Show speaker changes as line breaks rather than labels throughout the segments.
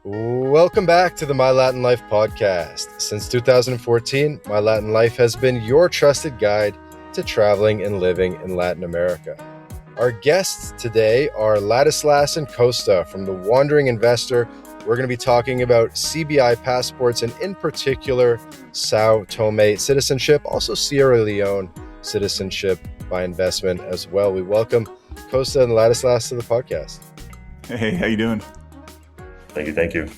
Welcome back to the My Latin Life podcast. Since 2014, My Latin Life has been your trusted guide to traveling and living in Latin America. Our guests today are Ladislas and Costa from The Wandering Investor. We're going to be talking about CBI passports and in particular, São Tomé citizenship, also Sierra Leone citizenship by investment as well. We welcome Costa and Ladislas to the podcast.
Hey, how you doing?
Thank you.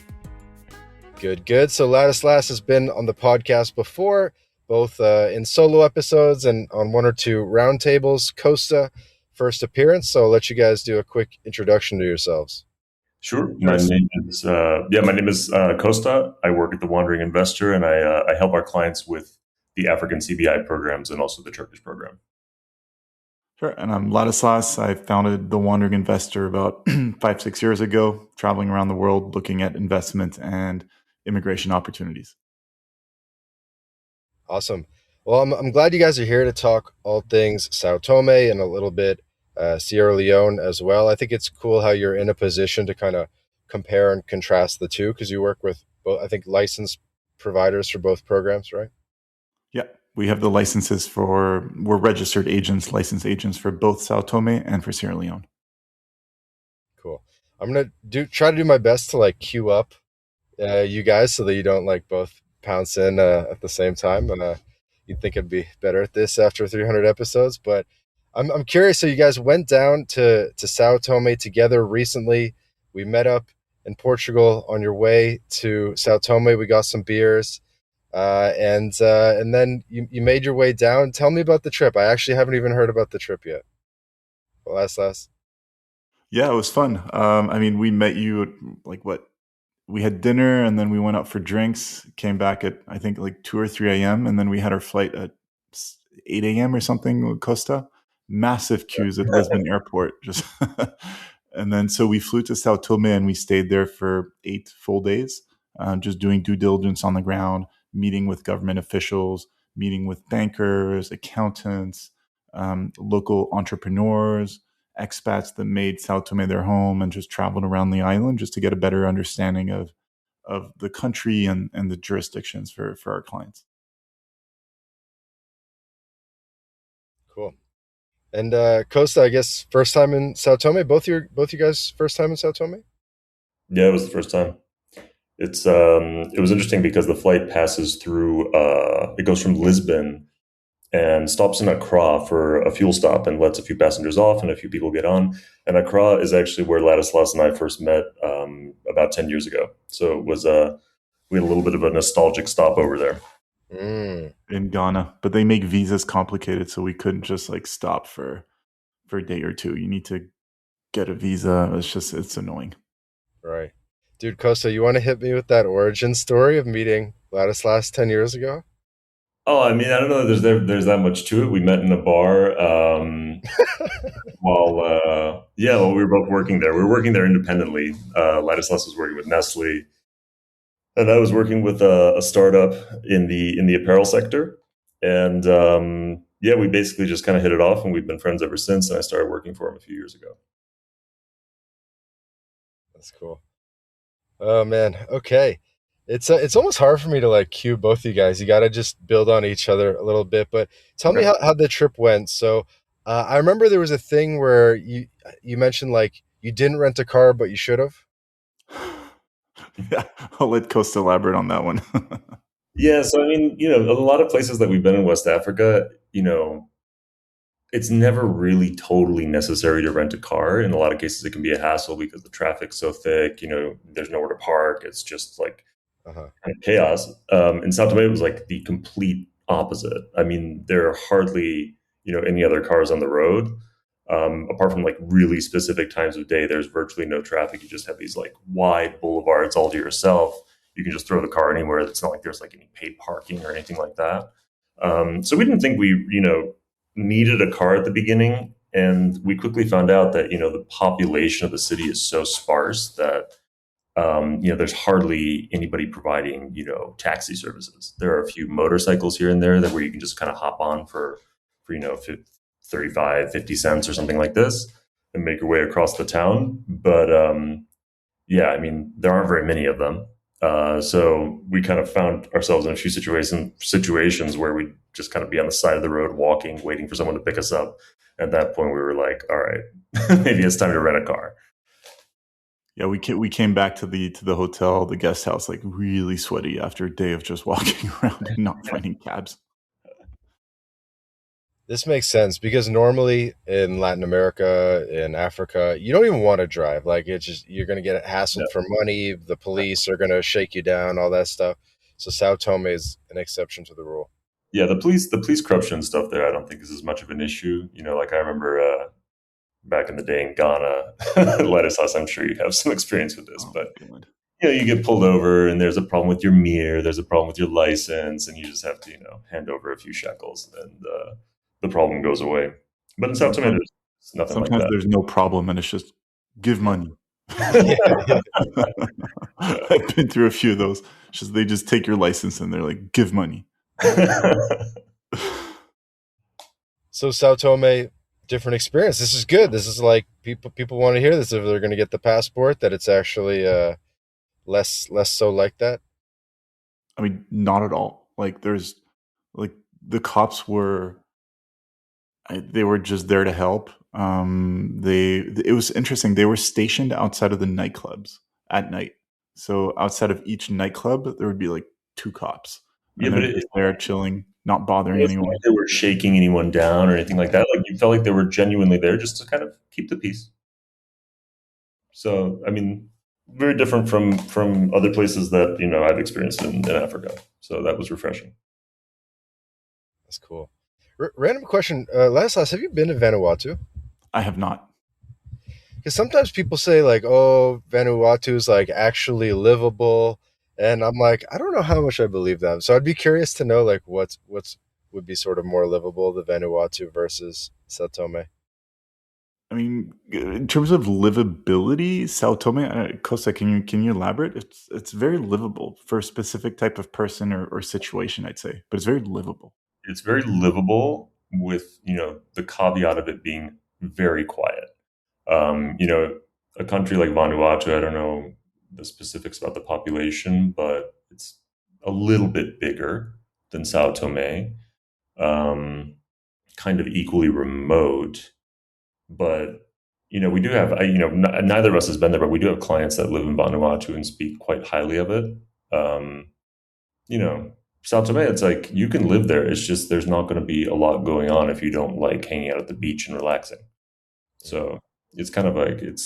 Good. So Ladislas has been on the podcast before, both in solo episodes and on one or two roundtables. Costa, first appearance. So I'll let you guys do a quick introduction to yourselves.
Sure. My name is Costa. I work at The Wandering Investor, and I help our clients with the African CBI programs and also the Turkish program.
Sure. And I'm Ladislas. I founded The Wandering Investor about 5-6 years ago, traveling around the world looking at investment and immigration opportunities.
Awesome. Well, I'm glad you guys are here to talk all things São Tomé and a little bit Sierra Leone as well. I think it's cool how you're in a position to kind of compare and contrast the two because you work with both, I think, licensed providers for both programs, right?
Yeah. We have the licenses we're registered agents, licensed agents for both São Tomé and for Sierra Leone.
Cool. I'm going to try to do my best to queue up you guys so that you don't both pounce in at the same time. And you'd think I'd be better at this after 300 episodes, but I'm curious. So you guys went down to São Tomé together recently. We met up in Portugal on your way to São Tomé. We got some beers. And then you made your way down. Tell me about the trip. I actually haven't even heard about the trip yet. Ladislas.
Yeah, it was fun. We met you at we had dinner and then we went out for drinks, came back at I think 2 or 3 a.m. and then we had our flight at 8 a.m. or something with Costa. Massive queues at Lisbon airport. And then so we flew to São Tomé and we stayed there for 8 full days, just doing due diligence on the ground, meeting with government officials, meeting with bankers, accountants, local entrepreneurs, expats that made São Tomé their home, and just traveled around the island just to get a better understanding of the country and the jurisdictions for our clients.
Cool. And Costa, I guess first time in São Tomé. Both you guys first time in São Tomé?
Yeah, it was the first time. It was interesting because the flight passes through. It goes from Lisbon and stops in Accra for a fuel stop and lets a few passengers off and a few people get on. And Accra is actually where Ladislas and I first met about 10 years ago. So it was we had a little bit of a nostalgic stop over there.
In Ghana, but they make visas complicated, so we couldn't just stop for a day or two. You need to get a visa. It's annoying.
Right. Dude, Costa, you want to hit me with that origin story of meeting Ladislas 10 years ago?
Oh, I don't know. There's that much to it. We met in a bar while we were both working there. We were working there independently. Ladislas was working with Nestle, and I was working with a startup in the apparel sector. And we basically just kind of hit it off, and we've been friends ever since. And I started working for him a few years ago.
That's cool. Oh man. Okay. It's almost hard for me to cue both of you guys. You got to just build on each other a little bit, but tell me how the trip went. So I remember there was a thing where you mentioned you didn't rent a car, but you should have.
Yeah, I'll let Costa elaborate on that one.
Yeah. So, a lot of places that we've been in West Africa, it's never really totally necessary to rent a car. In a lot of cases, it can be a hassle because the traffic's so thick, there's nowhere to park. It's just kind of chaos. In São Tomé, it was the complete opposite. There are hardly, any other cars on the road. Apart from really specific times of day, there's virtually no traffic. You just have these wide boulevards all to yourself. You can just throw the car anywhere. It's not like there's any paid parking or anything like that. So we didn't think we, needed a car at the beginning. And we quickly found out that, the population of the city is so sparse that, there's hardly anybody providing, taxi services. There are a few motorcycles here and there where you can just kind of hop on for 35, 50 cents or something like this and make your way across the town. But, yeah, I mean, there aren't very many of them. So we kind of found ourselves in a few situations where we'd just kind of be on the side of the road walking, waiting for someone to pick us up. At that point, we were like, all right, maybe it's time to rent a car.
Yeah, we came back to the hotel, the guest house, like really sweaty after a day of just walking around and not finding cabs.
This makes sense because normally in Latin America, in Africa, you don't even want to drive. Like it's just you're going to get
Yeah.
hassled for money. The police are going to shake you down, all that stuff. So Sao Tome is an exception to the rule.
Yeah, the police corruption stuff there, I don't think is as much of an issue. Like I remember back in the day in Ghana, Ladislas, I'm sure you have some experience with this, but
God.
you get pulled over and there's a problem with your mirror, there's a problem with your license, and you just have to, hand over a few shekels, and the problem goes away. But in South Tome, there's nothing like
Sometimes
that.
there's no problem and it's just give money.
Yeah.
I've been through a few of those. It's just they just take your license and they're like, give money.
So Sao Tome, different experience. This is good. This is like people want to hear this if they're going to get the passport. That it's actually less so like that.
I mean, not at all. Like there's like the cops they were just there to help. It was interesting. They were stationed outside of the nightclubs at night. So outside of each nightclub, there would be like 2 cops.
Yeah,
And
but
they're just there chilling, not bothering
it's not
anyone.
like they were shaking anyone down or anything like that. Like you felt like they were genuinely there just to kind of keep the peace. So, I mean, very different from other places that I've experienced in Africa. So that was refreshing.
That's cool. Random question, Ladislas, have you been to Vanuatu?
I have not.
Because sometimes people say like, "Oh, Vanuatu is like actually livable," and I'm like, I don't know how much I believe that. So I'd be curious to know like what's would be sort of more livable, the Vanuatu versus Sao Tome.
I mean, in terms of livability, Sao Tome, Costa, can you elaborate? It's very livable for a specific type of person or situation, I'd say, but it's very livable.
It's very livable with the caveat of it being very quiet. A country like Vanuatu, I don't know the specifics about the population, but it's a little bit bigger than Sao Tome, kind of equally remote. But we do have, neither of us has been there, but we do have clients that live in Vanuatu and speak quite highly of it. Um, you know, Sao Tome, it's like you can live there. It's just there's not going to be a lot going on if you don't like hanging out at the beach and relaxing. So it's kind of like it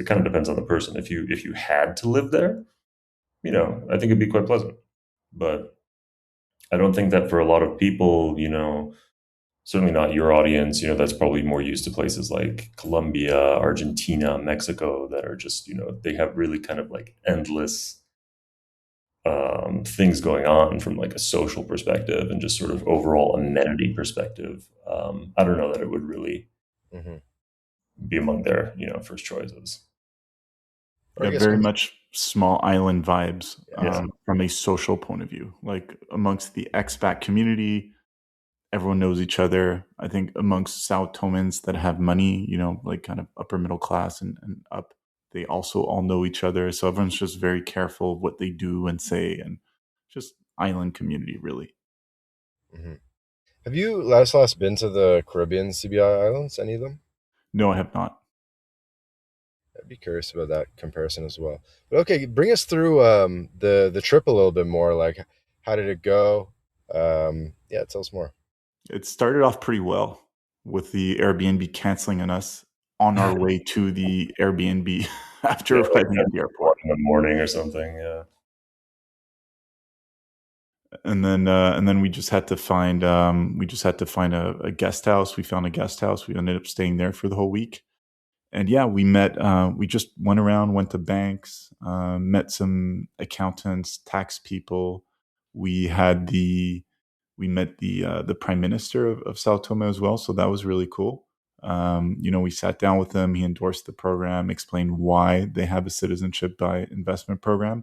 kind of depends on the person. If you had to live there, I think it'd be quite pleasant. But I don't think that for a lot of people, certainly not your audience, that's probably more used to places like Colombia, Argentina, Mexico that are just, they have really kind of like endless things going on from like a social perspective and just sort of overall amenity perspective. I don't know that it would really
Mm-hmm.
be among their, first choices.
Or I
Yeah,
guess
very much small island vibes
Yeah.
from a social point of view. Like amongst the expat community, everyone knows each other. I think amongst Sao Tomans that have money, like kind of upper middle class and up, they also all know each other. So everyone's just very careful of what they do and say, and just island community, really.
Mm-hmm. Have you, Ladislas, been to the Caribbean CBI islands? Any of them?
No, I have not.
I'd be curious about that comparison as well. But okay, bring us through the trip a little bit more. Like, how did it go? Yeah, tell us more.
It started off pretty well with the Airbnb canceling on us on our way to the Airbnb after
Yeah,
arriving at the airport.
in the morning or something. Yeah.
And then we just had to find a guest house. We found a guest house. We ended up staying there for the whole week. And yeah, we just went around, went to banks, met some accountants, tax people. We had we met the prime minister of Sao Tome as well, so that was really cool. We sat down with him. He endorsed the program, explained why they have a citizenship by investment program,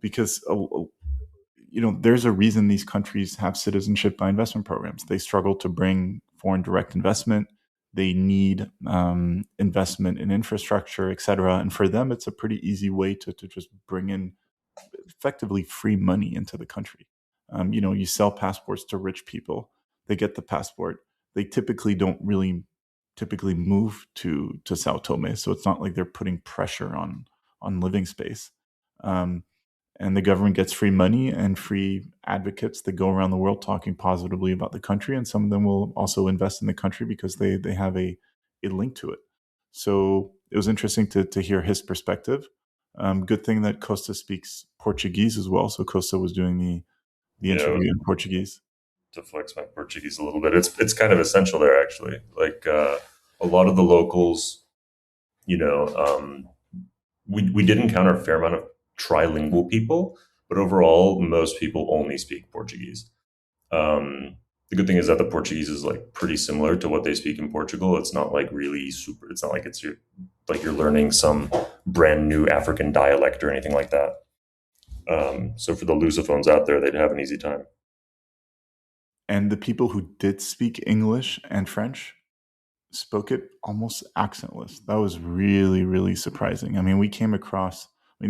because there's a reason these countries have citizenship by investment programs. They struggle to bring foreign direct investment. They need investment in infrastructure, etc. And for them, it's a pretty easy way to just bring in effectively free money into the country. You sell passports to rich people. They get the passport. They typically don't really typically move to São Tome, so it's not like they're putting pressure on living space. And the government gets free money and free advocates that go around the world talking positively about the country, and some of them will also invest in the country because they have a link to it. So it was interesting to hear his perspective. Good thing that Costa speaks Portuguese as well. So Costa was doing the interview in Portuguese.
To flex my Portuguese a little bit, it's kind of essential there actually. Like a lot of the locals, we did encounter a fair amount of trilingual people, but overall, most people only speak Portuguese. The good thing is that the Portuguese is like pretty similar to what they speak in Portugal. It's not like really super. It's not like you're learning some brand new African dialect or anything like that. So for the Lusophones out there, they'd have an easy time.
And the people who did speak English and French spoke it almost accentless. That was really, really surprising. I mean,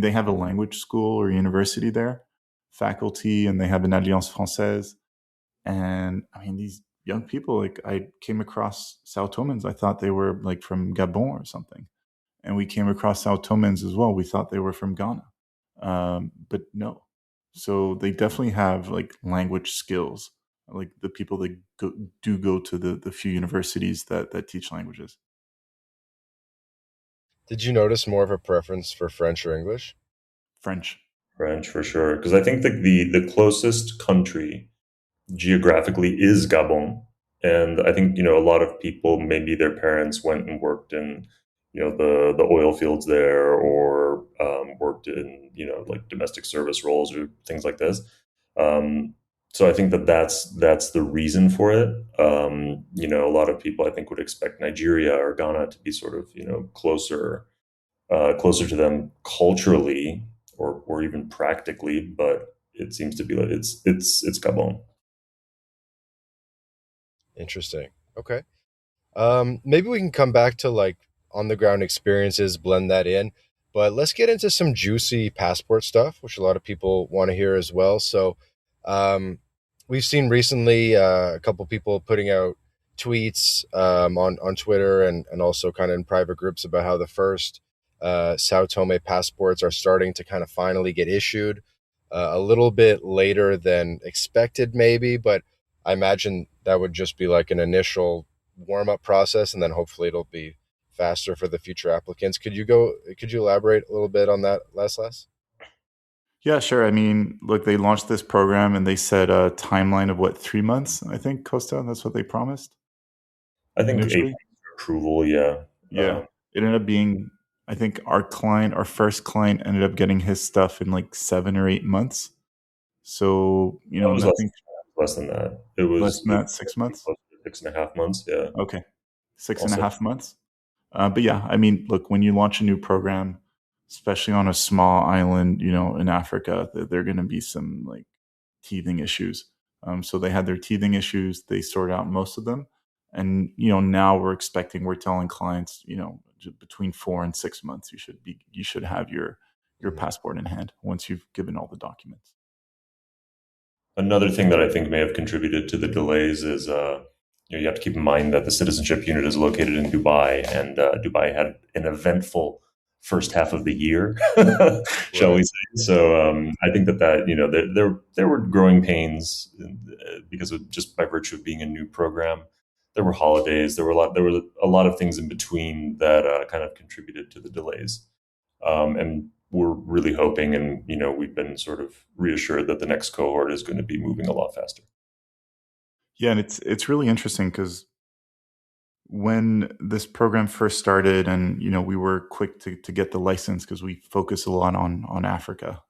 they have a language school or university there, faculty, and they have an Alliance Française. And I mean, these young people, like I came across Sao Tomans, I thought they were like from Gabon or something. And we came across Sao Tomans as well. We thought they were from Ghana. But no. So they definitely have like language skills, like the people that go to the few universities that teach languages.
Did you notice more of a preference for French or English?
French.
French for sure, because I think the closest country geographically is Gabon, and I think a lot of people, maybe their parents went and worked in the oil fields there, or worked in like domestic service roles or things like this. So I think that's the reason for it. A lot of people I think would expect Nigeria or Ghana to be sort of closer to them culturally or even practically, but it seems to be like it's Gabon.
Interesting. Okay. Maybe we can come back to like on the ground experiences, blend that in, but let's get into some juicy passport stuff, which a lot of people want to hear as well. So, we've seen recently a couple people putting out tweets on Twitter and also kind of in private groups about how the first Sao Tome passports are starting to kind of finally get issued a little bit later than expected, maybe, but I imagine that would just be like an initial warm up process, and then hopefully it'll be faster for the future applicants. Could you elaborate a little bit on that, Ladislas?
Yeah, sure. I mean, look, they launched this program and they said a timeline of 3 months, I think, Costa. That's what they promised
I think
initially.
approval, yeah.
Yeah. It ended up being, I think our first client ended up getting his stuff in like 7 or 8 months. So,
It was
nothing
less than that. It was
less than that, 6 months.
6.5 months. Yeah.
Okay. Six
Also,
and a half months. But yeah, I mean, look, when you launch a new program, especially on a small island, in Africa, there are going to be some like teething issues. So they had their teething issues. They sorted out most of them. And, now we're telling clients, between 4 and 6 months, you should have your passport in hand once you've given all the documents.
another thing that I think may have contributed to the delays is you have to keep in mind that the citizenship unit is located in Dubai, and Dubai had an eventful first half of the year, shall we say? So I think that there were growing pains because of just by virtue of being a new program. There were holidays. There were a lot of things in between that kind of contributed to the delays. And we're really hoping, and we've been sort of reassured that the next cohort is going to be moving a lot faster.
Yeah, and it's really interesting because when this program first started, and we were quick to get the license because we focus a lot on Africa.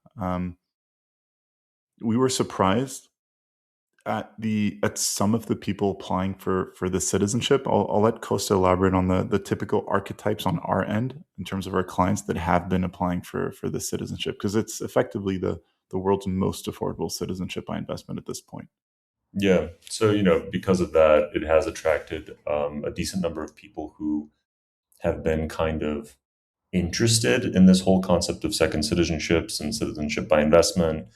We were surprised at some of the people applying for the citizenship. I'll let Costa elaborate on the typical archetypes on our end in terms of our clients that have been applying for the citizenship, because it's effectively the world's most affordable citizenship by investment at this point.
Yeah. So, because of that, it has attracted a decent number of people who have been kind of interested in this whole concept of second citizenships and citizenship by investment,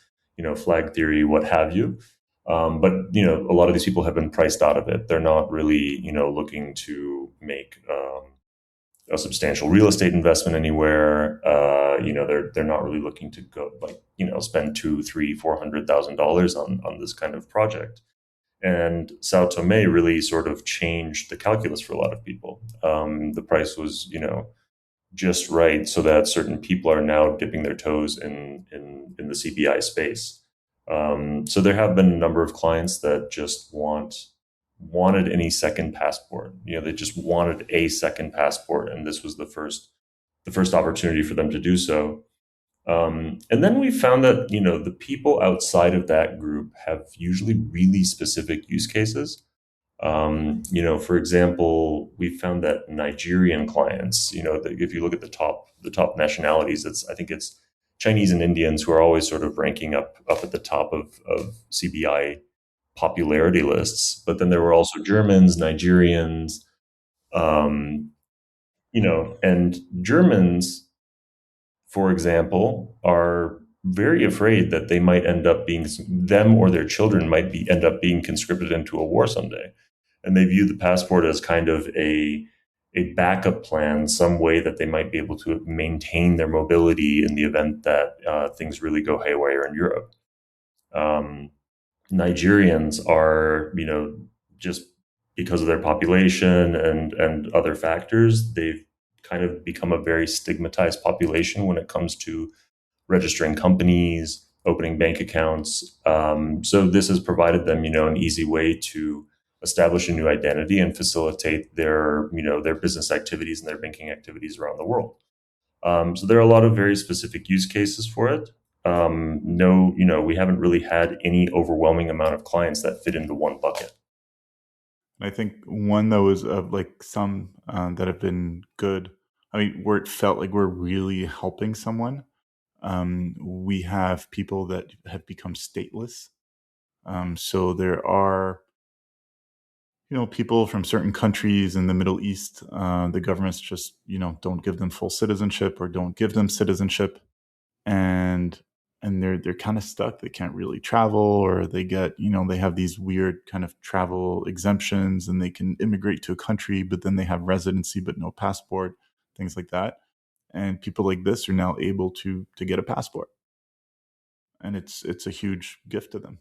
flag theory, what have you. But a lot of these people have been priced out of it. They're not really, looking to make a substantial real estate investment anywhere. They're not really looking to go like spend two, three, $400,000 on this kind of project. And Sao Tome really sort of changed the calculus for a lot of people. The price was, just right so that certain people are now dipping their toes in the CBI space. So there have been a number of clients that just wanted any second passport. They just wanted a second passport, and this was the first opportunity for them to do so. And then we found that the people outside of that group have usually really specific use cases. For example, we found that Nigerian clients, if you look at the top nationalities, I think it's Chinese and Indians who are always sort of ranking up at the top of CBI popularity lists. But then there were also Germans, Nigerians, um, and Germans, for example, are very afraid that they might end up being them or their children might be end up being conscripted into a war someday, and they view the passport as kind of a backup plan, some way that they might be able to maintain their mobility in the event that things really go haywire in Europe. Um, Nigerians are, just because of their population and other factors, they've kind of become a very stigmatized population when it comes to registering companies, opening bank accounts. So this has provided them, an easy way to establish a new identity and facilitate their business activities and their banking activities around the world. So there are a lot of very specific use cases for it. No, we haven't really had any overwhelming amount of clients that fit into one bucket.
I think one that was of like some that have been good. I mean, where it felt like we're really helping someone. We have people that have become stateless. So there are, people from certain countries in the Middle East. The governments just, don't give them full citizenship or don't give them citizenship, and they're kind of stuck. They can't really travel, or they get, they have these weird kind of travel exemptions, and they can immigrate to a country, but then they have residency but no passport, things like that. And people like this are now able to get a passport, and it's a huge gift to them.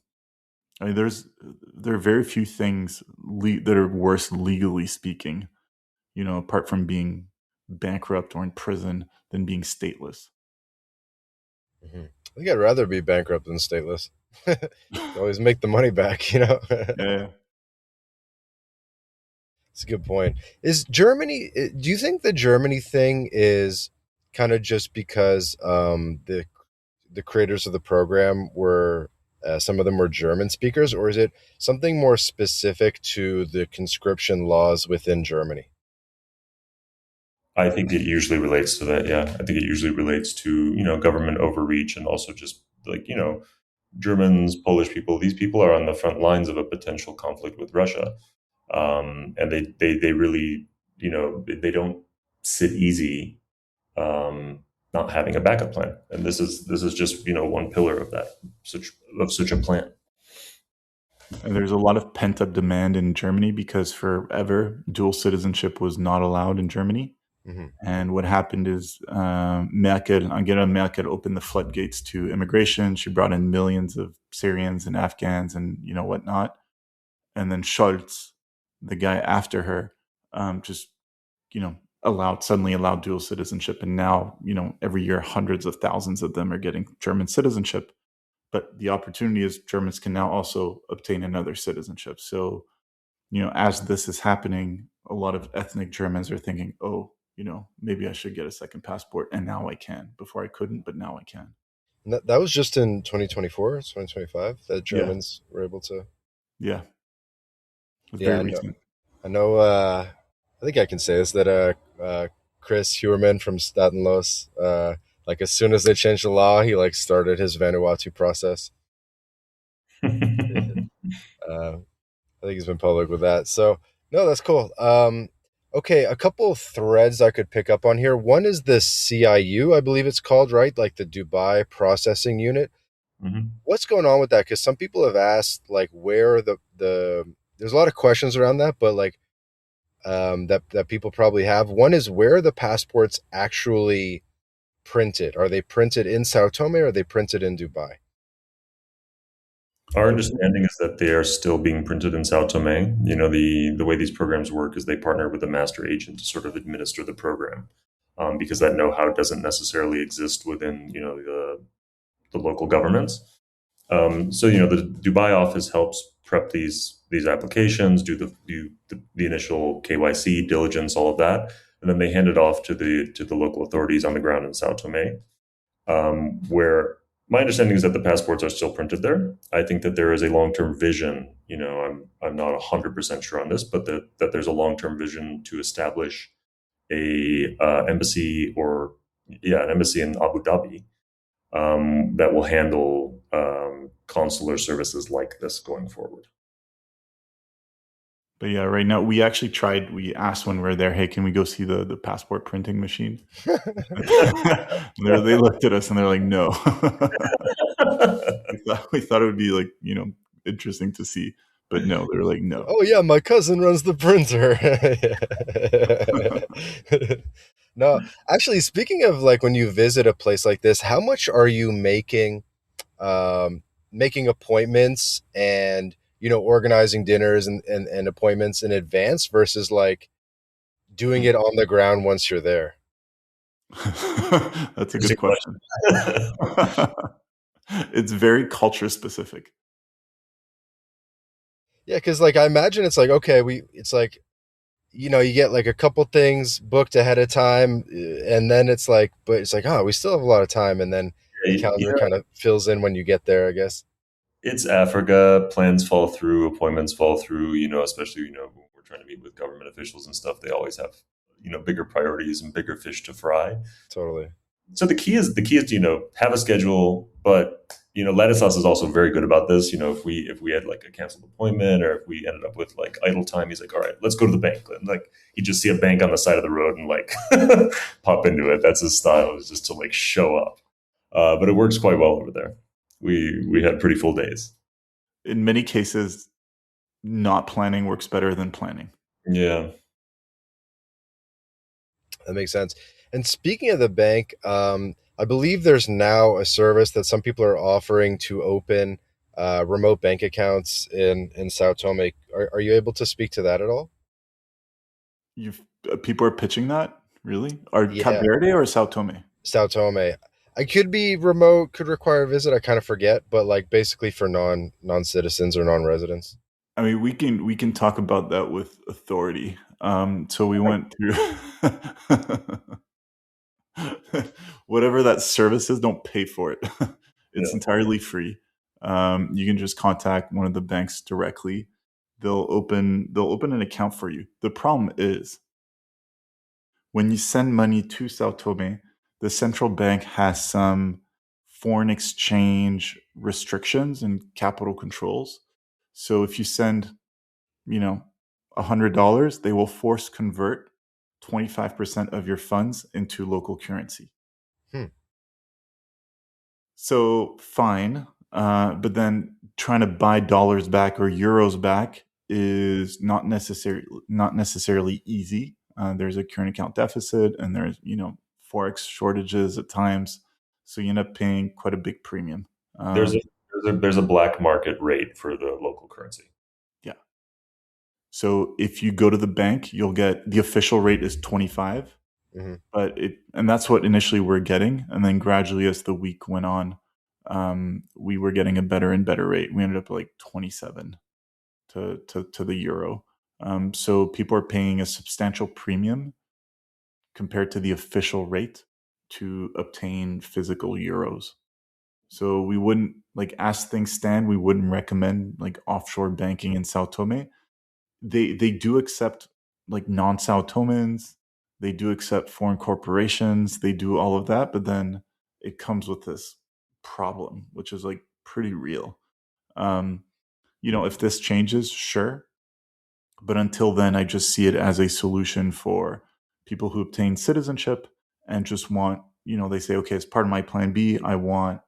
I mean, there are very few things that are worse legally speaking, apart from being bankrupt or in prison, than being stateless.
Hmm. I think I'd rather be bankrupt than stateless. Always make the money back, you know.
Yeah.
It's a good point. Is Germany? Do you think the Germany thing is kind of just because the creators of the program were some of them were German speakers, or is it something more specific to the conscription laws within Germany?
I think it usually relates to that. Yeah, I think it usually relates to government overreach, and also just like Germans, Polish people. These people are on the front lines of a potential conflict with Russia, and they really they don't sit easy, um, not having a backup plan. And this is just one pillar of that such a plan.
And there's a lot of pent up demand in Germany because forever dual citizenship was not allowed in Germany.
Hmm.
And what happened is Angela Merkel opened the floodgates to immigration. She brought in millions of Syrians and Afghans and whatnot. And then Scholz, the guy after her, just suddenly allowed dual citizenship, and now every year hundreds of thousands of them are getting German citizenship. But the opportunity is Germans can now also obtain another citizenship. So as this is happening, a lot of ethnic Germans are thinking, oh, maybe I should get a second passport, and now I can. Before I couldn't, but now I can.
And that was just in 2024, 2025 that
Yeah,
Germans were able to.
yeah, it's
Yeah,
very
I know.
recent.
I know. I think I can say this that Chris Huerman from Statenlos, like as soon as they changed the law, he like started his Vanuatu process. Uh, I think he's been public with that. So no, that's cool. Okay, a couple of threads I could pick up on here. One is the CIU, I believe it's called, right? Like the Dubai Processing Unit.
Hmm.
What's going on with that? Because some people have asked, like, where the there's a lot of questions around that, but like that people probably have. One is, where are the passports actually printed? Are they printed in Sao Tome or are they printed in Dubai?
Our understanding is that they are still being printed in São Tomé. The way these programs work is they partner with a master agent to sort of administer the program, because that know-how doesn't necessarily exist within the local governments. So the Dubai office helps prep these applications, do the initial KYC diligence, all of that, and then they hand it off to the local authorities on the ground in Sao Tome, where my understanding is that the passports are still printed there. I think that there is a long term vision. I'm not 100% sure on this, but that there's a long term vision to establish a embassy, or an embassy in Abu Dhabi, that will handle consular services like this going forward.
But yeah, right now we actually tried. We asked when we were there, "Hey, can we go see the passport printing machine?" They looked at us and they're like, "No." We thought it would be like interesting to see, but no, they were like, "No."
Oh yeah, my cousin runs the printer. No, actually, speaking of like when you visit a place like this, how much are you um, making appointments and organizing dinners and appointments in advance versus like doing it on the ground once you're there?
That's a
Interesting
good question.
question.
It's very culture specific.
Yeah, because like I imagine it's like, okay, it's like, you get like a couple things booked ahead of time, and then it's like, but it's like, oh, we still have a lot of time, and then the calendar
Yeah,
kind of fills in when you get there, I guess.
it's Africa. Plans fall through, appointments fall through. Especially when we're trying to meet with government officials and stuff. They always have bigger priorities and bigger fish to fry.
Totally.
So the key is to have a schedule, but Ladislas is also very good about this. If we had like a canceled appointment, or if we ended up with like idle time, he's like, all right, let's go to the bank. And like he just see a bank on the side of the road and like pop into it. That's his style, is just to like show up. But it works quite well over there. We had pretty full days.
In many cases, not planning works better than planning.
Yeah.
That makes sense. And speaking of the bank, I believe there's now a service that some people are offering to open remote bank accounts in Sao Tome. Are you able to speak to that at all?
You've People are pitching that, really? Are Cap
Yeah,
Verde or Sao Tome?
Sao Tome. I could be remote, could require a visit. I kind of forget, but like basically for non citizens or non residents.
I mean, we can talk about that with authority. So we went through whatever that service is. Don't pay for it. It's
Yeah.
entirely free. You can just contact one of the banks directly. They'll open an account for you. The problem is, when you send money to Sao Tome, the central bank has some foreign exchange restrictions and capital controls. So if you send, you know, $100, they will force convert 25% of your funds into local currency.
Hmm.
So fine, but then trying to buy dollars back or euros back is not necessarily easy. There's a current account deficit, and there's forex shortages at times, so you end up paying quite a big premium.
There's a
Um,
there's a black market rate for the local currency.
yeah. So if you go to the bank, you'll get the official rate is 25,
Hmm.
and that's what initially we're getting, and then gradually as the week went on, we were getting a better and better rate. We ended up like 27 to the euro. So people are paying a substantial premium compared to the official rate to obtain physical euros. So we wouldn't, like, as things stand, we wouldn't recommend like offshore banking in Sao Tome. They do accept like non-Sao Tomans. They do accept foreign corporations. They do all of that, but then it comes with this problem, which is like pretty real. Um, If this changes, sure. But until then, I just see it as a solution for people who obtain citizenship and just want, they say, okay, as part of my plan B, I want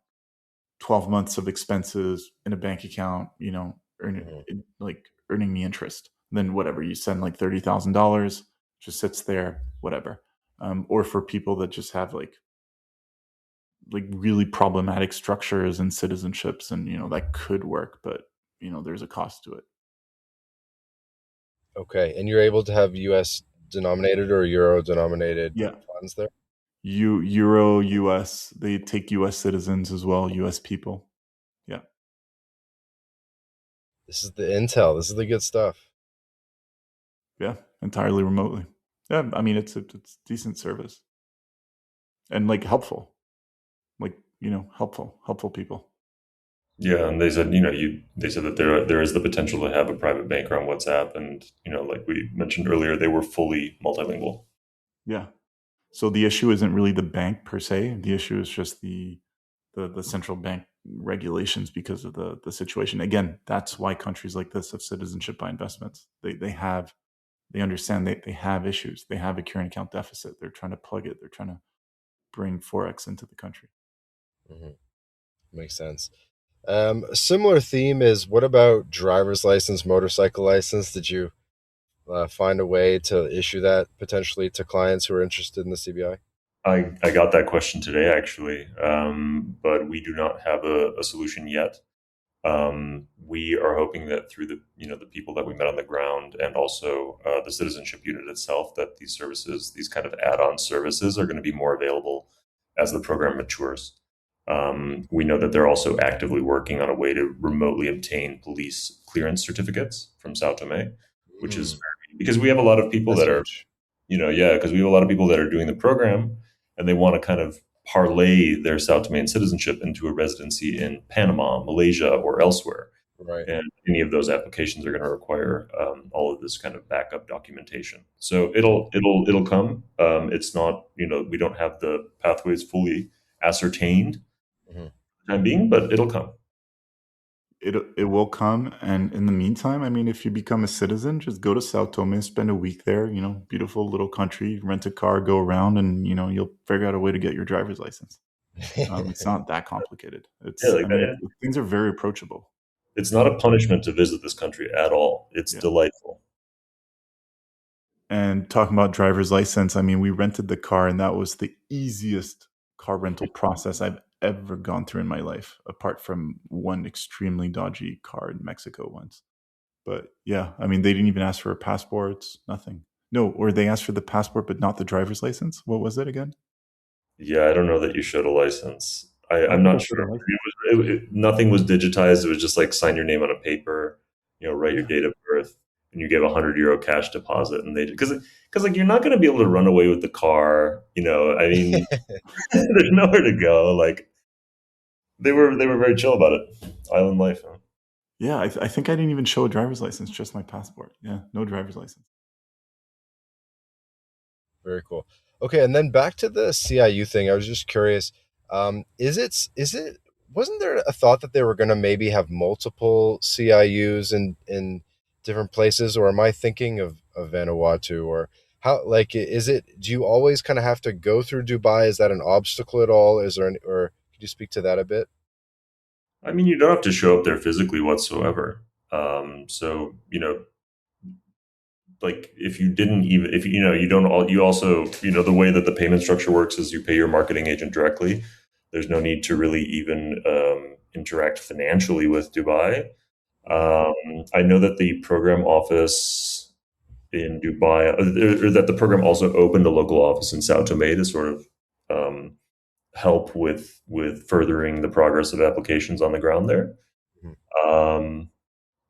12 months of expenses in a bank account,
Mhm.
earning me interest. Then whatever, you send like $30,000, just sits there, whatever. Or for people that just have like really problematic structures and citizenships, and that could work, but there's a cost to it.
Okay, and you're able to have U.S. denominated or Euro denominated
Yeah.
funds there.
Euro, US, they take US citizens as well, US people. Yeah.
This is the intel. This is the good stuff.
Yeah, entirely remotely. Yeah, I mean it's decent service and like helpful. Like, helpful people.
Yeah, and they said, they said that there is the potential to have a private banker on WhatsApp, and like we mentioned earlier, they were fully multilingual.
Yeah. So the issue isn't really the bank per se. The issue is just the central bank regulations because of the situation. Again, that's why countries like this have citizenship by investments. They understand they have issues. They have a current account deficit. They're trying to plug it. They're trying to bring forex into the country.
Hmm. Makes sense. A similar theme is what about driver's license, motorcycle license? Did you find a way to issue that potentially to clients who are interested in the CBI?
I got that question today, actually, but we do not have a solution yet. We are hoping that through the people that we met on the ground, and also the citizenship unit itself, that these services, these kind of add-on services, are going to be more available as the program matures. We know that they're also actively working on a way to remotely obtain police clearance certificates from Sao Tome, which is
Mm,
very, because we have a lot of people
that's
that are,
huge.
yeah, because we have a lot of people that are doing the program, and they want to kind of parlay their Sao Tomean citizenship into a residency in Panama, Malaysia, or elsewhere.
Right.
And any of those applications are going to require all of this kind of backup documentation. So it'll come. It's not, we don't have the pathways fully ascertained
Hmm.
for the time being, but it'll come.
It will come, and in the meantime, I mean, if you become a citizen, just go to Sao Tome, spend a week there. Beautiful little country. Rent a car, go around, and you'll figure out a way to get your driver's license. It's not that complicated.
Yeah,
It's
like
I mean,
that.
things are very approachable.
It's not a punishment to visit this country at all. It's
Yeah.
delightful.
And talking about driver's license, I mean, we rented the car, and that was the easiest car rental process I've ever gone through in my life, apart from one extremely dodgy car in Mexico once. But yeah, I mean, they didn't even ask for passports, nothing. No, or they asked for the passport, but not the driver's license. What was it again?
Yeah, I don't know that you showed a license.
I
I'm
think I
not
showed
sure.
a license.
Nothing was digitized. It was just like sign your name on a paper, write your
Yeah.
date of birth, and you gave €100 cash deposit, and they because like you're not going to be able to run away with the car. I mean, there's nowhere to go. Like they were very chill about it. Island life. Huh?
Yeah, I think I didn't even show a driver's license, just my passport. Yeah, no driver's license.
Very cool. Okay, and then back to the CIU thing. I was just curious. Is it wasn't there a thought that they were going to maybe have multiple CIUs in different places, or am I thinking of Vanuatu, or how? Like, is it? Do you always kind of have to go through Dubai? Is that an obstacle at all? Is there or could you speak to that a bit?
I mean, you don't have to show up there physically whatsoever. So like if you didn't even if you don't all you also the way that the payment structure works is you pay your marketing agent directly. There's no need to really even interact financially with Dubai.
Mhm.
I know that the program office in Dubai, or that the program also opened a local office in Sao Tome to sort of um, help with furthering the progress of applications on the ground there.
Mhm.
Um,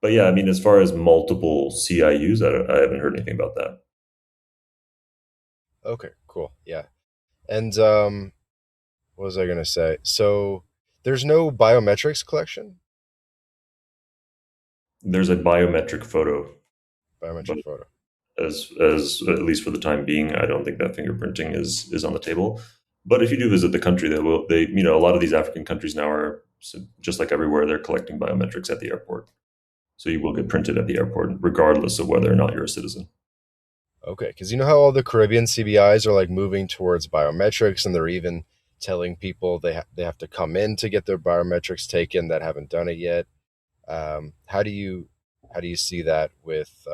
but yeah, I mean, as far as multiple CIUs, I haven't heard anything about that.
Okay, cool. Yeah, and what was I going to say? So there's no biometrics collection,
There's a biometric photo, but
biometric photo.
as at least for the time being, I don't think that fingerprinting is on the table. But if you do visit the country, they a lot of these African countries now are just like everywhere, they're collecting biometrics at the airport. So you will get printed at the airport, regardless of whether or not you're a citizen.
Okay, because you know how all the Caribbean CBIs are like moving towards biometrics, and they're even telling people they have to come in to get their biometrics taken that haven't done it yet. How do you see that with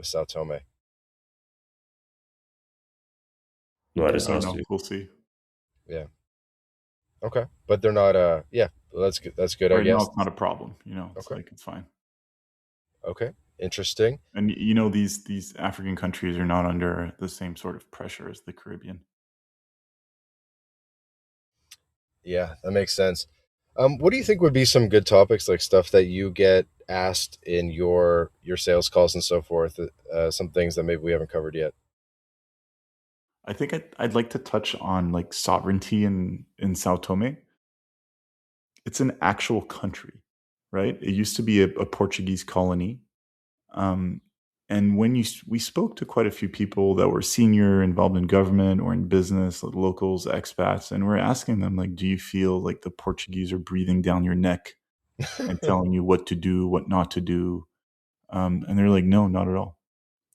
Sao Tome?
No, I
I
just
don't
asked
know.
you.
We'll see.
Yeah. Okay, but they're not. Yeah, well, that's good. That's good, I
Right now,
guess.
it's not a problem. It's
Okay.
like it's fine.
Okay. Interesting.
And these African countries are not under the same sort of pressure as the Caribbean.
Yeah, that makes sense. What do you think would be some good topics, like stuff that you get asked in your sales calls and so forth? Some things that maybe we haven't covered yet.
I think I'd like to touch on like sovereignty in Sao Tome. It's an actual country, right? It used to be a Portuguese colony. Um, and we spoke to quite a few people that were senior, involved in government or in business, like locals, expats, and we're asking them like, do you feel like the Portuguese are breathing down your neck and telling you what to do, what not to do? And they're like, no, not at all.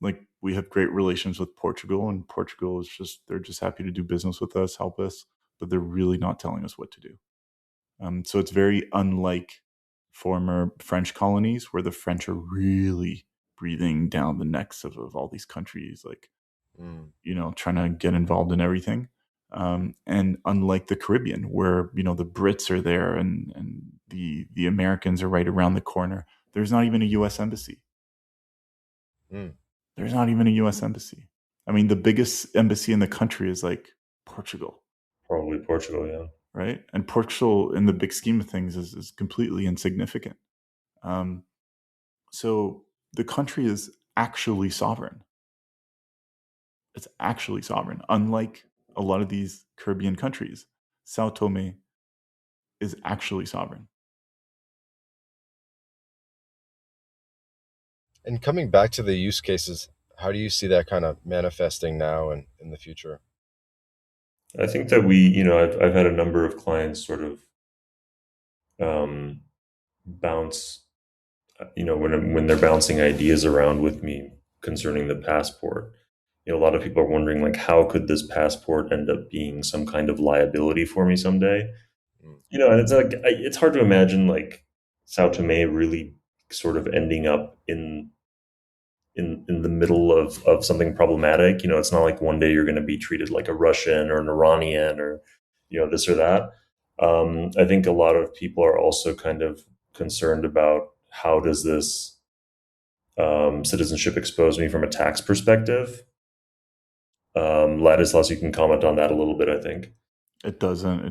Like we have great relations with Portugal, and Portugal is they're just happy to do business with us, help us, but they're really not telling us what to do. So it's very unlike former French colonies where the French are really breathing down the necks of all these countries, like,
Mm.
trying to get involved in everything. And unlike the Caribbean where, the Brits are there and the Americans are right around the corner, there's not even a US embassy.
Mm.
There's not even a US embassy. I mean, the biggest embassy in the country is like Portugal.
Probably Portugal, yeah.
Right? And Portugal, in the big scheme of things, is completely insignificant. Um, so the country is actually sovereign. It's actually sovereign. Unlike a lot of these Caribbean countries, Sao Tome is actually sovereign.
And coming back to the use cases, how do you see that kind of manifesting now and in the future?
I think that I've had a number of clients sort of um, bounce, when they're bouncing ideas around with me concerning the passport. A lot of people are wondering, like, how could this passport end up being some kind of liability for me someday?
Mm.
And it's like it's hard to imagine like Sao Tome really sort of ending up in the middle of something problematic. It's not like one day you're going to be treated like a Russian or an Iranian or this or that. I think a lot of people are also kind of concerned about how does this citizenship expose me from a tax perspective. Ladislas, you can comment on that a little bit, I think.
It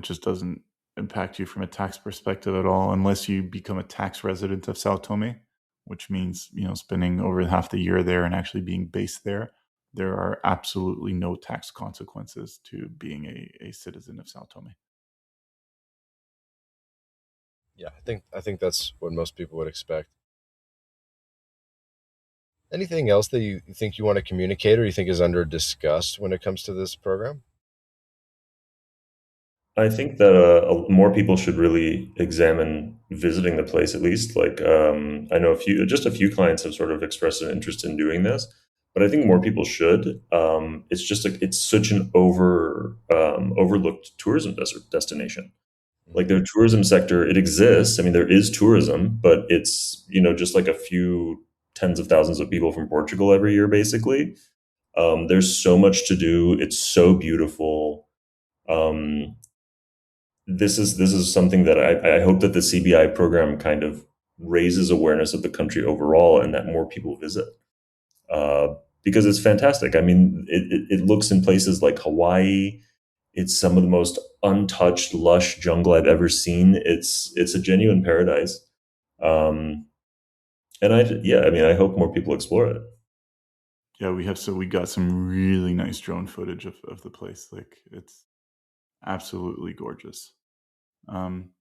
just doesn't impact you from a tax perspective at all unless you become a tax resident of Sao Tome, which means, spending over half the year there and actually being based there. There are absolutely no tax consequences to being a citizen of Sao Tome.
Yeah, I think that's what most people would expect. Anything else that you think you want to communicate or you think is under discussed when it comes to this program?
I think that more people should really examine visiting the place at least. Like, I know just a few clients have sort of expressed an interest in doing this, but I think more people should. It's such an overlooked tourism destination. Like their tourism sector, it exists. I mean, there is tourism, but it's just like a few tens of thousands of people from Portugal every year, basically. There's so much to do. It's so beautiful. Um, this is something that I hope that the CBI program kind of raises awareness of the country overall, and that more people visit uh, because it's fantastic. I mean, it looks in places like Hawaii. It's some of the most untouched, lush jungle I've ever seen. It's a genuine paradise, um, and I mean, I hope more people explore it.
Yeah, we got some really nice drone footage of the place. Like it's absolutely gorgeous. Um,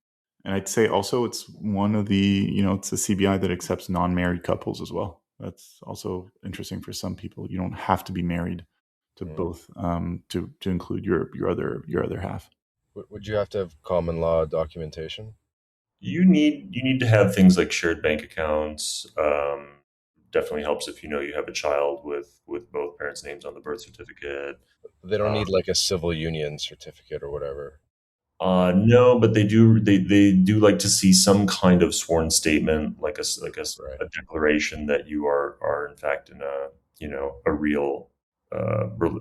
and I'd say also it's one of it's a CBI that accepts non-married couples as well. That's also interesting for some people. You don't have to be married to
Mm.
both to include your other half.
Would you have to have common law documentation?
You need to have things like shared bank accounts. Definitely helps if you have a child with both parents' names on the birth certificate.
They don't
Uh,
need like a civil union certificate or whatever.
no, but they do like to see some kind of sworn statement, like
Right.
a declaration that you are in fact in a real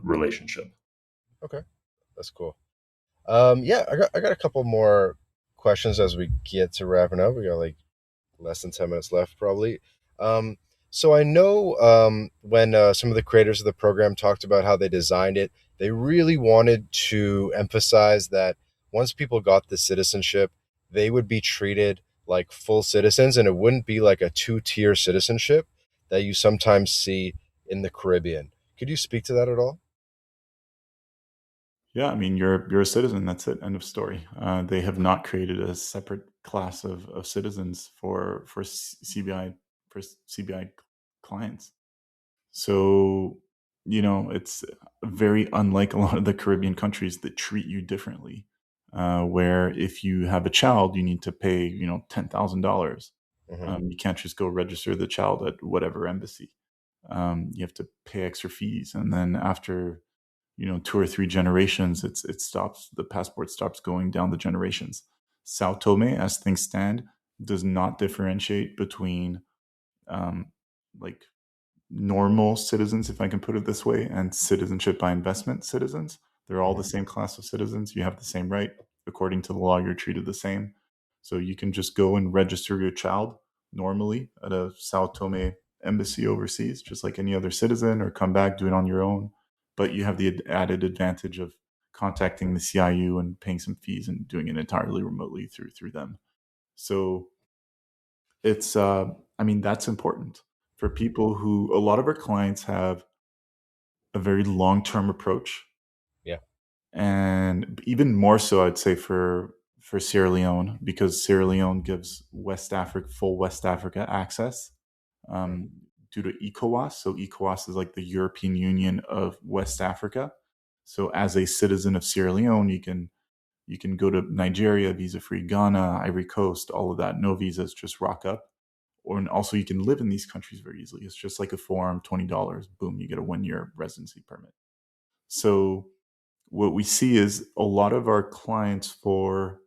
relationship.
Okay, that's cool. Yeah, I got a couple more questions as we get to wrapping up. We got like less than 10 minutes left, probably. Um, so I know when some of the creators of the program talked about how they designed it, they really wanted to emphasize that once people got the citizenship, they would be treated like full citizens, and it wouldn't be like a two-tier citizenship that you sometimes see in the Caribbean. Could you speak to that at all?
Yeah, I mean, you're a citizen. That's it. End of story. They have not created a separate class of citizens for CBI for CBI clients. So it's very unlike a lot of the Caribbean countries that treat you differently. Where if you have a child, you need to pay $10,000.
Hmm.
You can't just go register the child at whatever embassy. You have to pay extra fees, and then after 2 or 3 generations, the passport stops going down the generations. Sao Tome, as things stand, does not differentiate between um, like normal citizens, if I can put it this way, and citizenship by investment citizens. They're all the
Hmm.
same class of citizens. You have the same right. According to the law, you're treated the same. So you can just go and register your child normally at a Sao Tome embassy overseas, just like any other citizen, or come back, do it on your own. But you have the added advantage of contacting the CIU and paying some fees and doing it entirely remotely through them. So it's I mean, that's important for people who, a lot of our clients have a very long-term approach,
Yeah.
and even more so I'd say for Sierra Leone, because Sierra Leone gives full West Africa access,
Mhm.
um, due to ECOWAS. So ECOWAS is like the European Union of West Africa. So as a citizen of Sierra Leone, you can go to Nigeria visa free, Ghana, Ivory Coast, all of that, no visas, just rock up. Or, and also you can live in these countries very easily. It's just like a form, $20, boom, you get a 1 year residency permit. So what we see is a lot of our clients for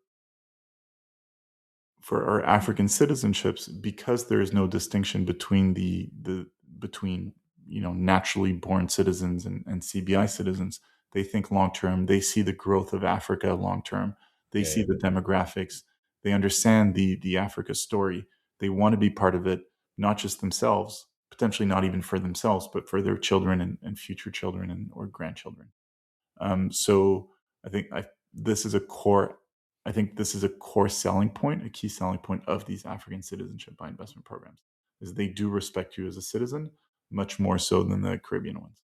our African citizenships, because there is no distinction between the between naturally born citizens and CBI citizens. They think long term. They see the growth of Africa long term. They
Yeah,
see
yeah.
the demographics. They understand the Africa story. They want to be part of it, not just themselves, potentially not even for themselves, but for their children and future children or grandchildren. So I think this is a core. I think this is a core selling point, a key selling point of these African citizenship by investment programs, is they do respect you as a citizen much more so than the Caribbean ones.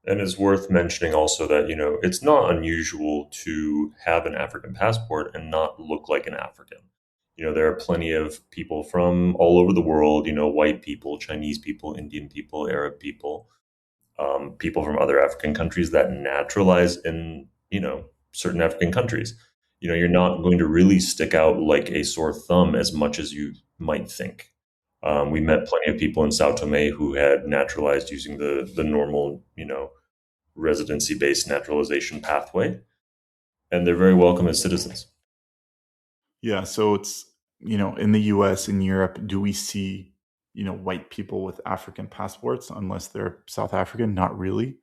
And it's worth mentioning also that, it's not unusual to have an African passport and not look like an African. There are plenty of people from all over the world, white people, Chinese people, Indian people, Arab people, people from other African countries that naturalize in, certain African countries. You're not going to really stick out like a sore thumb as much as you might think. We met plenty of people in Sao Tome who had naturalized using the normal, residency based naturalization pathway, and they're very welcome as citizens.
Yeah, so it's in the U.S., in Europe, do we see white people with African passports unless they're South African? Not really,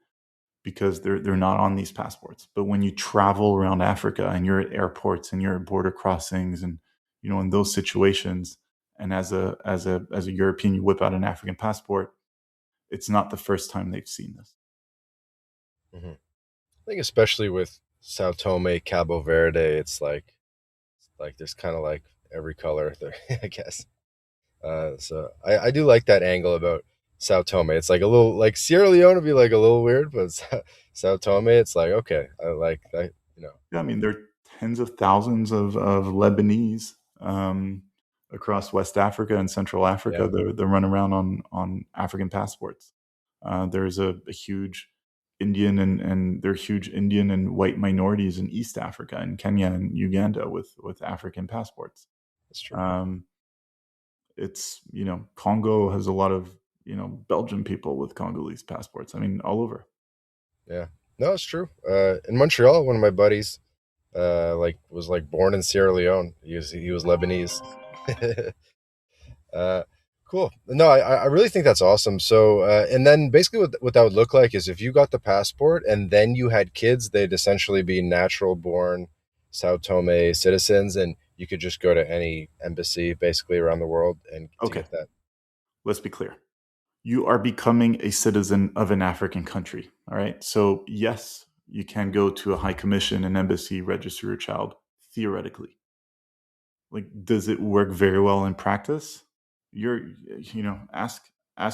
because they're not on these passports. But when you travel around Africa and you're at airports and you're at border crossings and in those situations, and as a European you whip out an African passport, it's not the first time they've seen this.
Hmm. I think especially with Sao Tome, Cabo Verde, it's like there's kind of like every color there, I guess. So I do like that angle about Sao Tome. It's like a little like Sierra Leone would be like a little weird, but Sao Tome, it's like okay, I like that.
Yeah, I mean, there are tens of thousands of Lebanese, across West Africa and Central
Yeah,
Africa. They run around on African passports. There's a huge and there are huge Indian and white minorities in East Africa, in Kenya and Uganda, with African passports.
That's true.
It's, Congo has a lot of, Belgian people with Congolese passports. I mean, all over.
Yeah. No, it's true. In Montreal, one of my buddies, was born in Sierra Leone. He was Lebanese. uh, cool. No, I really think that's awesome. So, and then basically what that would look like is if you got the passport and then you had kids, they'd essentially be natural born Sao Tome citizens, and you could just go to any embassy basically around the world and to
Okay,
get that.
let's be clear. You are becoming a citizen of an African country. All right. So, yes, you can go to a high commission, an embassy, register your child theoretically. Like, does it work very well in practice? Ask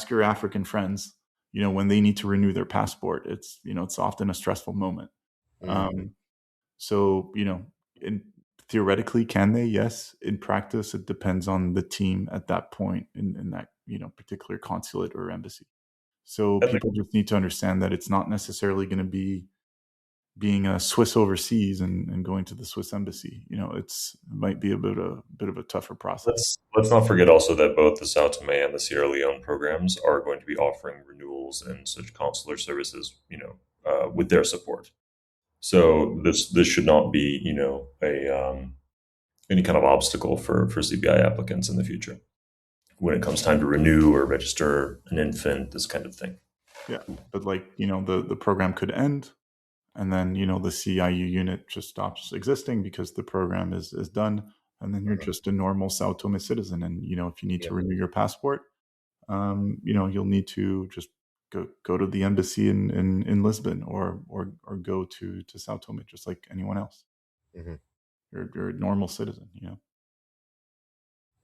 your African friends, when they need to renew their passport, it's often a stressful moment.
Mm-hmm.
So, theoretically, can they? Yes. In practice, it depends on the team at that point in that, particular consulate or embassy. So people just need to understand that it's not necessarily going to be being a Swiss overseas and going to the Swiss embassy. It might be a bit of a tougher process.
Let's not forget also that both the São Tomé and the Sierra Leone programs are going to be offering renewals and such consular services, with their support. So this should not be, a any kind of obstacle for CBI applicants in the future when it comes time to renew or register an infant, this kind of thing.
Yeah, but the program could end, and then the CIU unit just stops existing because the program is done, and then you're just a normal Sao Tome citizen. And if you need to renew your passport, you'll need to just go to the embassy in Lisbon or go to Sao Tome just like anyone else.
Mm-hmm.
You're a normal citizen,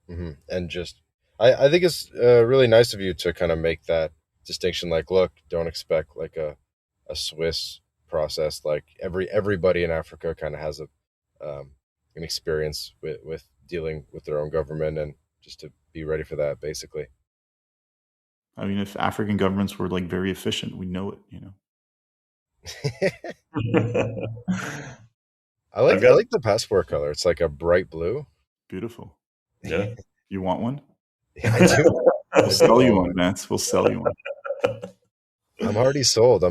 Mm-hmm. And just, I think it's really nice of you to kind of make that distinction. Like, look, don't expect like a Swiss process. Like everybody in Africa kind of has an experience with dealing with their own government, and just to be ready for that, basically.
I mean, if African governments were very efficient, we know it.
I like the passport color. It's like a bright blue.
Beautiful.
Yeah.
You want one?
Yeah, I do.
We'll sell you one, Vance. We'll sell you one.
I'm already sold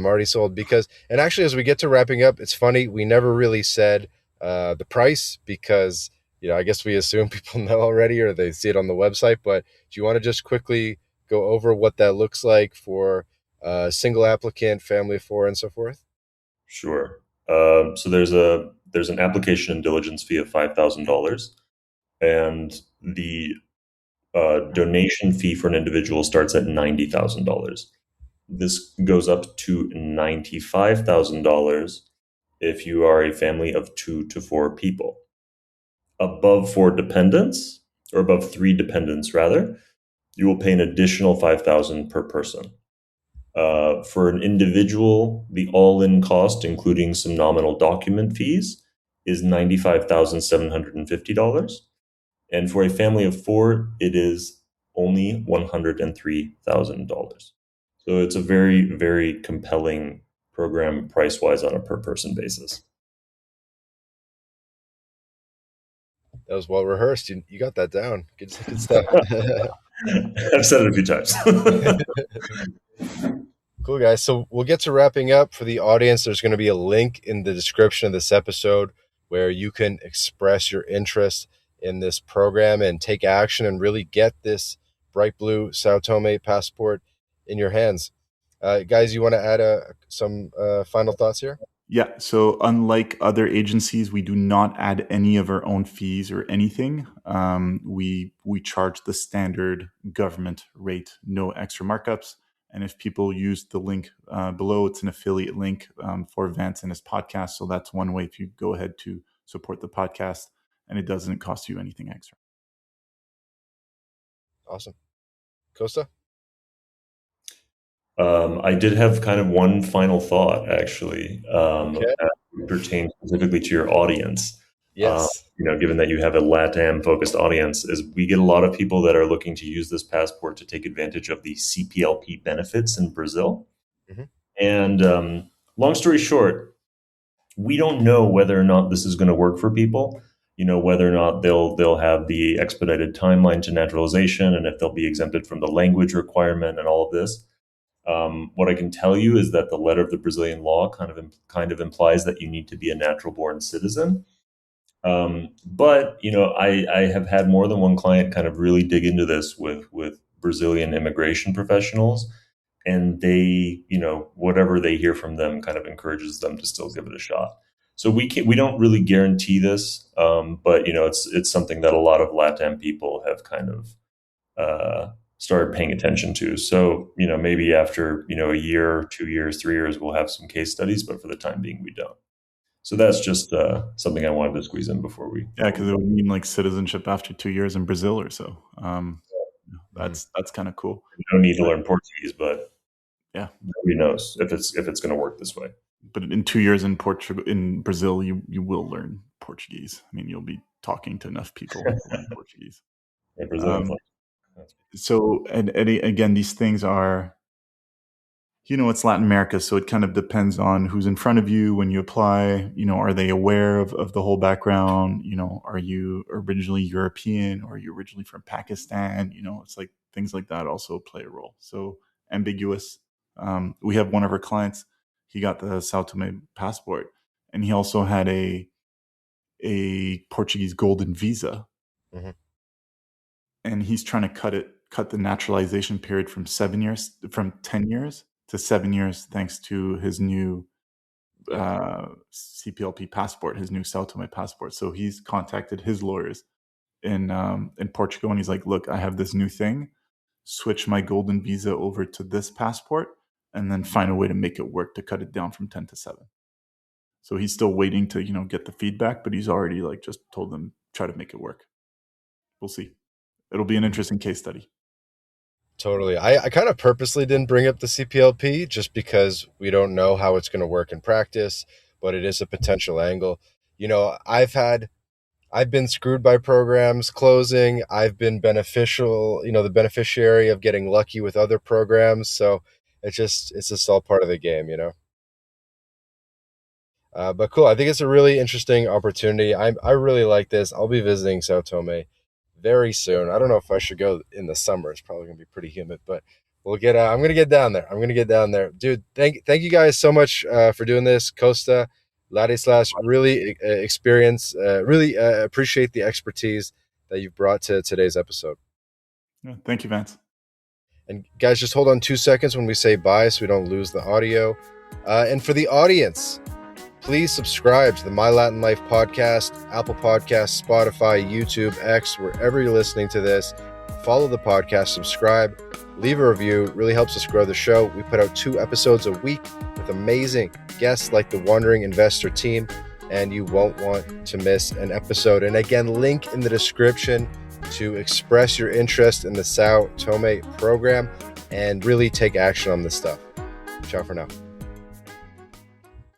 because, and actually, as we get to wrapping up, it's funny, we never really said the price because, I guess we assume people know already or they see it on the website. But do you want to just quickly go over what that looks like for single applicant, family of four, and so forth?
Sure. So there's an application and diligence fee of $5,000, and the donation fee for an individual starts at $90,000. This goes up to $95,000 if you are a family of 2 to 4 people. Above 4 dependents, or above 3 dependents rather, you will pay an additional $5,000 per person. For an individual, the all-in cost, including some nominal document fees, is $95,750. And for a family of 4, it is only $103,000. So it's a very, very compelling program price-wise on a per-person basis.
That was well rehearsed. You got that down. Good stuff.
I've said it a few times.
Cool, guys. So we'll get to wrapping up. For the audience, there's going to be a link in the description of this episode where you can express your interest in this program and take action and really get this bright blue Sao Tome passport in your hands. Guys, you want to add some final thoughts here?
Yeah. So unlike other agencies, we do not add any of our own fees or anything. We charge the standard government rate, no extra markups. And if people use the link below, it's an affiliate link for Vance and his podcast. So that's one way if you go ahead to support the podcast, and it doesn't cost you anything extra.
Awesome. Costa?
I did have kind of one final thought, actually,
Okay.
that pertains specifically to your audience.
Yes.
Given that you have a LATAM-focused audience, is we get a lot of people that are looking to use this passport to take advantage of the CPLP benefits in Brazil.
Mm-hmm.
And long story short, we don't know whether or not this is going to work for people. whether or not they'll have the expedited timeline to naturalization, and if they'll be exempted from the language requirement and all of this. What I can tell you is that the letter of the Brazilian law kind of implies that you need to be a natural born citizen. But I have had more than one client kind of really dig into this with Brazilian immigration professionals, and they, whatever they hear from them kind of encourages them to still give it a shot. So we don't really guarantee this, but it's something that a lot of LATAM people have kind of started paying attention to. So maybe after a year, 2 years, 3 years, we'll have some case studies, but for the time being, we don't. So that's just something I wanted to squeeze in before we.
Yeah, because it would mean like citizenship after 2 years in Brazil or so. That's kind of cool.
You don't need to learn Portuguese, but
yeah,
nobody knows if it's going to work this way.
But in 2 years in Brazil, you will learn Portuguese. I mean, you'll be talking to enough people to learn Portuguese.
Yeah, Brazil.
So, and again, these things are, it's Latin America, so it kind of depends on who's in front of you when you apply. Are they aware of the whole background? Are you originally European, or are you originally from Pakistan? It's like things like that also play a role. So ambiguous. We have one of our clients, he got the São Tomé passport, and he also had a Portuguese golden visa. Mm-hmm. And he's trying to cut the naturalization period from 10 years to 7 years, thanks to his new CPLP passport, his new São Tomé passport. So he's contacted his lawyers in Portugal, and he's like, look, I have this new thing, switch my golden visa over to this passport, and then find a way to make it work to cut it down from 10 to 7. So he's still waiting to, get the feedback, but he's already just told them, try to make it work. We'll see. It'll be an interesting case study.
Totally. I kind of purposely didn't bring up the CPLP just because we don't know how it's going to work in practice, but it is a potential angle. I've been screwed by programs closing. I've been the beneficiary of getting lucky with other programs. So it's just all part of the game, But cool. I think it's a really interesting opportunity. I really like this. I'll be visiting São Tomé very soon. I don't know if I should go in the summer. It's probably gonna be pretty humid, but I'm gonna get down there. Dude, thank you guys so much for doing this. Costa, Ladislas, really really appreciate the expertise that you've brought to today's episode.
Yeah, thank you, Vance.
And guys, just hold on 2 seconds when we say bye so we don't lose the audio. And for the audience, please subscribe to the My Latin Life podcast, Apple Podcasts, Spotify, YouTube, X, wherever you're listening to this. Follow the podcast, subscribe, leave a review. It really helps us grow the show. We put out 2 episodes a week with amazing guests like the Wandering Investor team, and you won't want to miss an episode. And again, link in the description to express your interest in the São Tomé program and really take action on this stuff. Ciao for now.